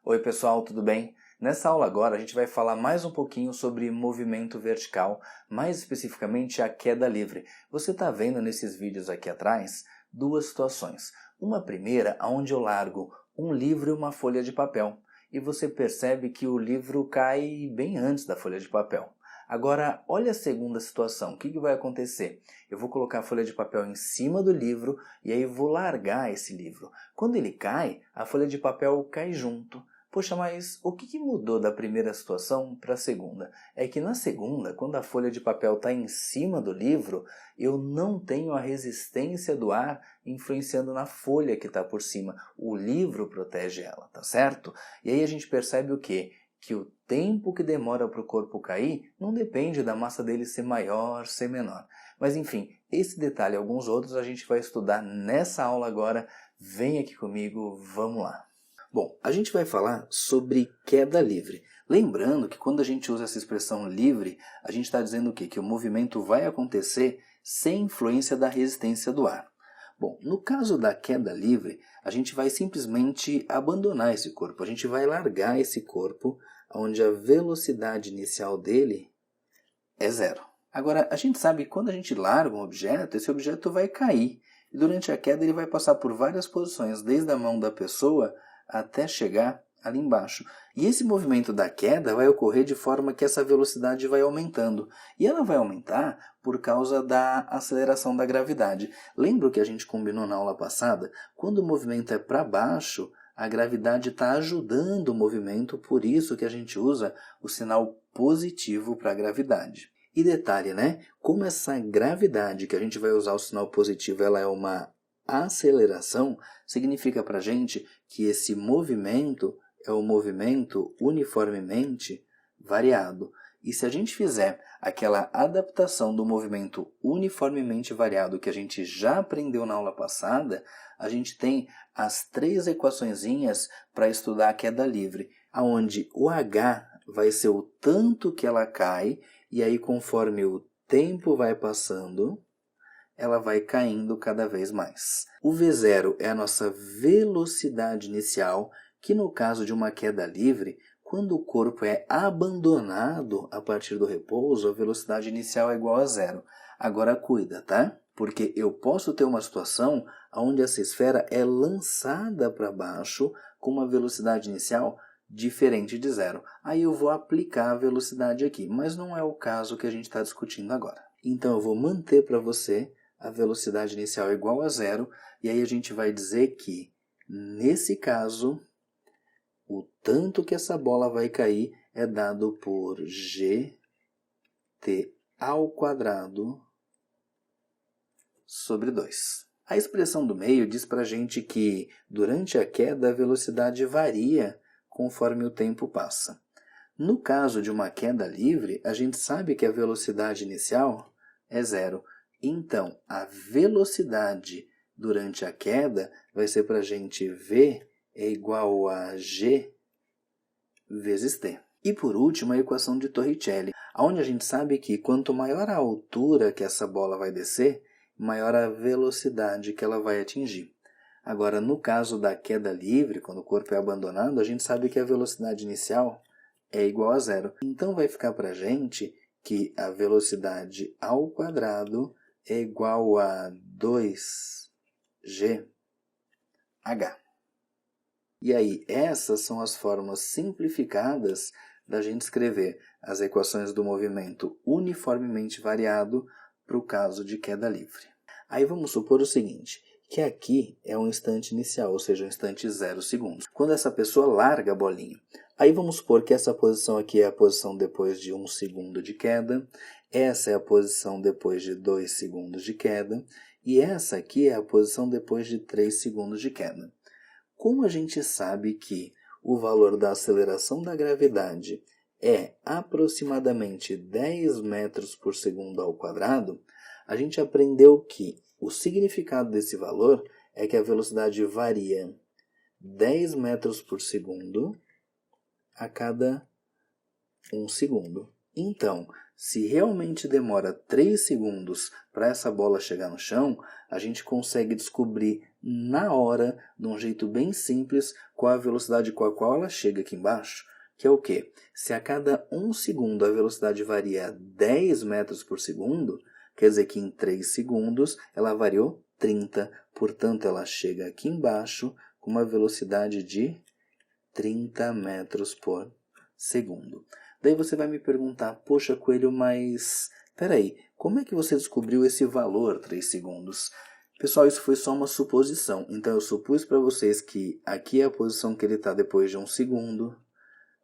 Oi pessoal, tudo bem? Nessa aula agora a gente vai falar mais um pouquinho sobre movimento vertical, mais especificamente a queda livre. Você está vendo nesses vídeos aqui atrás duas situações. Uma primeira onde eu largo um livro e uma folha de papel e você percebe que o livro cai bem antes da folha de papel. Agora, olha a segunda situação. O que vai acontecer? Eu vou colocar a folha de papel em cima do livro e aí vou largar esse livro. Quando ele cai, a folha de papel cai junto. Poxa, mas o que mudou da primeira situação para a segunda? É que na segunda, quando a folha de papel está em cima do livro, eu não tenho a resistência do ar influenciando na folha que está por cima. O livro protege ela, tá certo? E aí a gente percebe o quê? Que o tempo que demora para o corpo cair não depende da massa dele ser maior, ser menor. Mas enfim, esse detalhe e alguns outros a gente vai estudar nessa aula agora. Vem aqui comigo, vamos lá. Bom, a gente vai falar sobre queda livre. Lembrando que quando a gente usa essa expressão livre, a gente está dizendo o quê? Que o movimento vai acontecer sem influência da resistência do ar. Bom, no caso da queda livre, a gente vai simplesmente abandonar esse corpo. A gente vai largar esse corpo onde a velocidade inicial dele é zero. Agora, a gente sabe que quando a gente larga um objeto, esse objeto vai cair. E durante a queda ele vai passar por várias posições, desde a mão da pessoa até chegar ali embaixo. E esse movimento da queda vai ocorrer de forma que essa velocidade vai aumentando. E ela vai aumentar por causa da aceleração da gravidade. Lembra o que a gente combinou na aula passada? Quando o movimento é para baixo, a gravidade está ajudando o movimento, por isso que a gente usa o sinal positivo para a gravidade. E detalhe, né? Como essa gravidade que a gente vai usar o sinal positivo, ela é uma aceleração, significa para a gente que esse movimento é um movimento uniformemente variado. E se a gente fizer aquela adaptação do movimento uniformemente variado que a gente já aprendeu na aula passada, a gente tem as três equaçõezinhas para estudar a queda livre, onde o h vai ser o tanto que ela cai, e aí conforme o tempo vai passando, ela vai caindo cada vez mais. O V0 é a nossa velocidade inicial, que no caso de uma queda livre, quando o corpo é abandonado a partir do repouso, a velocidade inicial é igual a zero. Agora cuida, tá? Porque eu posso ter uma situação onde essa esfera é lançada para baixo com uma velocidade inicial diferente de zero. Aí eu vou aplicar a velocidade aqui, mas não é o caso que a gente está discutindo agora. Então eu vou manter para você a velocidade inicial é igual a zero, e aí a gente vai dizer que, nesse caso, o tanto que essa bola vai cair é dado por gt ao quadrado sobre 2. A expressão do meio diz para a gente que, durante a queda, a velocidade varia conforme o tempo passa. No caso de uma queda livre, a gente sabe que a velocidade inicial é zero. Então, a velocidade durante a queda vai ser para a gente V é igual a G vezes T. E por último, a equação de Torricelli, onde a gente sabe que quanto maior a altura que essa bola vai descer, maior a velocidade que ela vai atingir. Agora, no caso da queda livre, quando o corpo é abandonado, a gente sabe que a velocidade inicial é igual a zero. Então, vai ficar para a gente que a velocidade ao quadrado é igual a 2gh. E aí, essas são as formas simplificadas da gente escrever as equações do movimento uniformemente variado para o caso de queda livre. Aí vamos supor o seguinte, que aqui é um instante inicial, ou seja, um instante 0 segundos. Quando essa pessoa larga a bolinha. Aí vamos supor que essa posição aqui é a posição depois de 1 segundo de queda, essa é a posição depois de 2 segundos de queda, e essa aqui é a posição depois de 3 segundos de queda. Como a gente sabe que o valor da aceleração da gravidade é aproximadamente 10 metros por segundo ao quadrado, a gente aprendeu que o significado desse valor é que a velocidade varia 10 metros por segundo a cada 1 segundo. Então, se realmente demora 3 segundos para essa bola chegar no chão, a gente consegue descobrir na hora, de um jeito bem simples, qual a velocidade com a qual ela chega aqui embaixo, que é o quê? Se a cada 1 segundo a velocidade varia 10 metros por segundo, quer dizer que em 3 segundos ela variou 30, portanto ela chega aqui embaixo com uma velocidade de 30 metros por segundo. Daí você vai me perguntar, poxa Coelho, mas peraí, como é que você descobriu esse valor 3 segundos? Pessoal, isso foi só uma suposição, então eu supus para vocês que aqui é a posição que ele está depois de 1 segundo,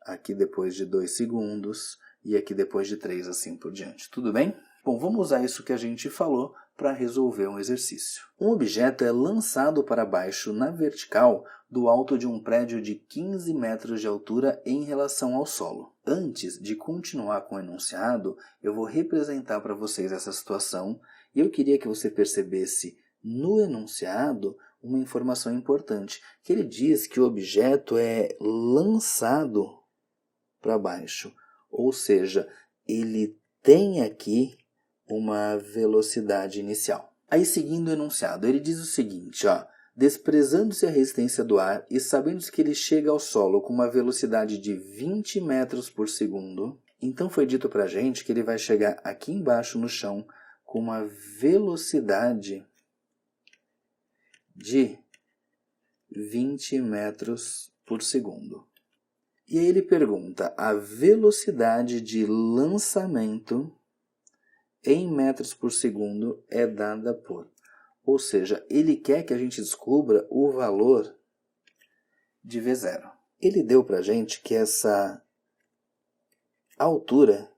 aqui depois de 2 segundos e aqui depois de 3, assim por diante. Tudo bem? Bom, vamos usar isso que a gente falou para resolver um exercício. Um objeto é lançado para baixo na vertical do alto de um prédio de 15 metros de altura em relação ao solo. Antes de continuar com o enunciado, eu vou representar para vocês essa situação e eu queria que você percebesse no enunciado uma informação importante, que ele diz que o objeto é lançado para baixo, ou seja, ele tem aqui uma velocidade inicial. Aí, seguindo o enunciado, ele diz o seguinte, desprezando-se a resistência do ar e sabendo-se que ele chega ao solo com uma velocidade de 20 metros por segundo, então foi dito para a gente que ele vai chegar aqui embaixo no chão com uma velocidade de 20 metros por segundo. E aí ele pergunta a velocidade de lançamento em metros por segundo é dada por. Ou seja, ele quer que a gente descubra o valor de V0. Ele deu para a gente que essa altura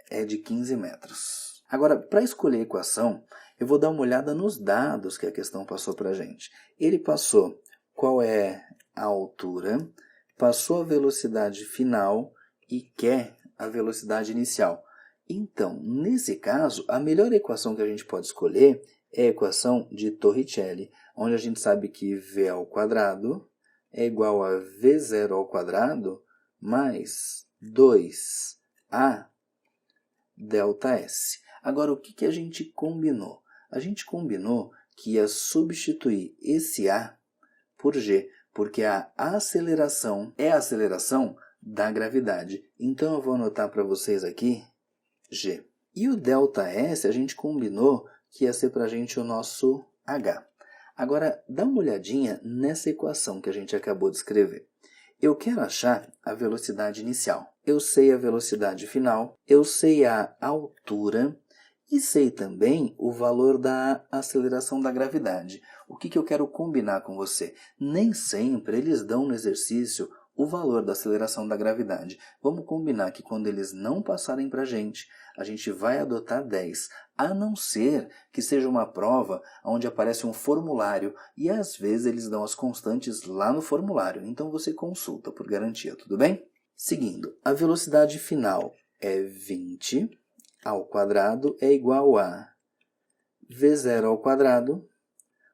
é de 15 metros. Agora, para escolher a equação, eu vou dar uma olhada nos dados que a questão passou para a gente. Ele passou qual é a altura, passou a velocidade final e quer a velocidade inicial. Então, nesse caso, a melhor equação que a gente pode escolher é a equação de Torricelli, onde a gente sabe que v ao quadrado é igual a v0 ao quadrado mais 2a ΔS. Agora, o que a gente combinou? A gente combinou que ia substituir esse a por g, porque a aceleração é a aceleração da gravidade. Então, eu vou anotar para vocês aqui g. E o ΔS a gente combinou que ia ser para a gente o nosso h. Agora, dá uma olhadinha nessa equação que a gente acabou de escrever. Eu quero achar a velocidade inicial. Eu sei a velocidade final, eu sei a altura e sei também o valor da aceleração da gravidade. O que eu quero combinar com você? Nem sempre eles dão no exercício o valor da aceleração da gravidade. Vamos combinar que quando eles não passarem para a gente vai adotar 10, a não ser que seja uma prova onde aparece um formulário e às vezes eles dão as constantes lá no formulário, então você consulta por garantia, tudo bem? Seguindo, a velocidade final é 20 ao quadrado é igual a v0 ao quadrado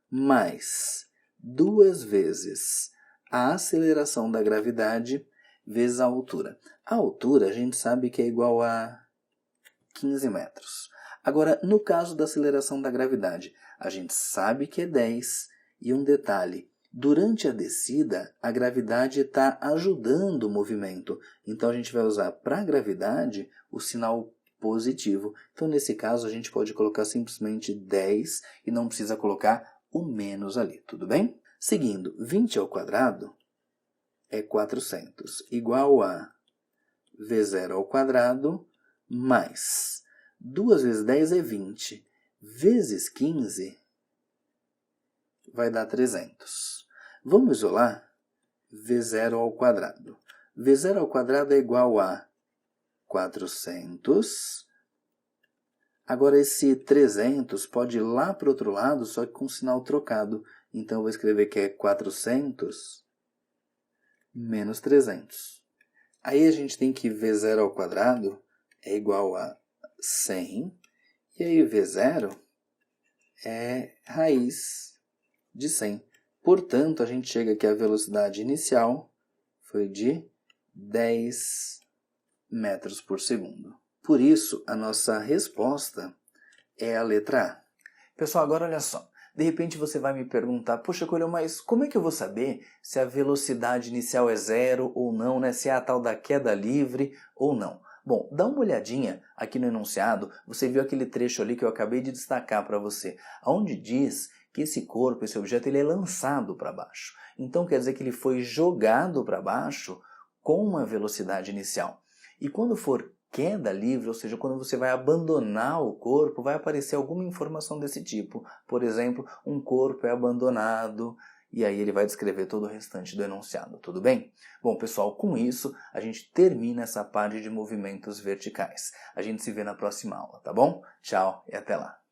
mais 2 vezes a aceleração da gravidade vezes a altura. A altura a gente sabe que é igual a 15 metros. Agora, no caso da aceleração da gravidade, a gente sabe que é 10 e um detalhe, durante a descida a gravidade está ajudando o movimento, então a gente vai usar para a gravidade o sinal positivo. Então, nesse caso, a gente pode colocar simplesmente 10 e não precisa colocar o menos ali, tudo bem? Seguindo, 20 ao quadrado é 400, igual a v0 ao quadrado mais 2 vezes 10 é 20, vezes 15 vai dar 300. Vamos isolar v0 ao quadrado. v0 ao quadrado é igual a 400. Agora, esse 300 pode ir lá para o outro lado, só que com sinal trocado. Então, eu vou escrever que é 400 menos 300. Aí, a gente tem que v0 ao quadrado é igual a 100. E aí, v0 é raiz de 100. Portanto, a gente chega que a velocidade inicial foi de 10 metros por segundo. Por isso, a nossa resposta é a letra A. Pessoal, agora olha só. De repente você vai me perguntar, poxa, Coelho, mas como é que eu vou saber se a velocidade inicial é zero ou não, né? Se é a tal da queda livre ou não? Bom, dá uma olhadinha aqui no enunciado, você viu aquele trecho ali que eu acabei de destacar para você, onde diz que esse corpo, esse objeto, ele é lançado para baixo. Então quer dizer que ele foi jogado para baixo com uma velocidade inicial. E quando for queda livre, ou seja, quando você vai abandonar o corpo, vai aparecer alguma informação desse tipo. Por exemplo, um corpo é abandonado, e aí ele vai descrever todo o restante do enunciado, tudo bem? Bom, pessoal, com isso a gente termina essa parte de movimentos verticais. A gente se vê na próxima aula, tá bom? Tchau e até lá!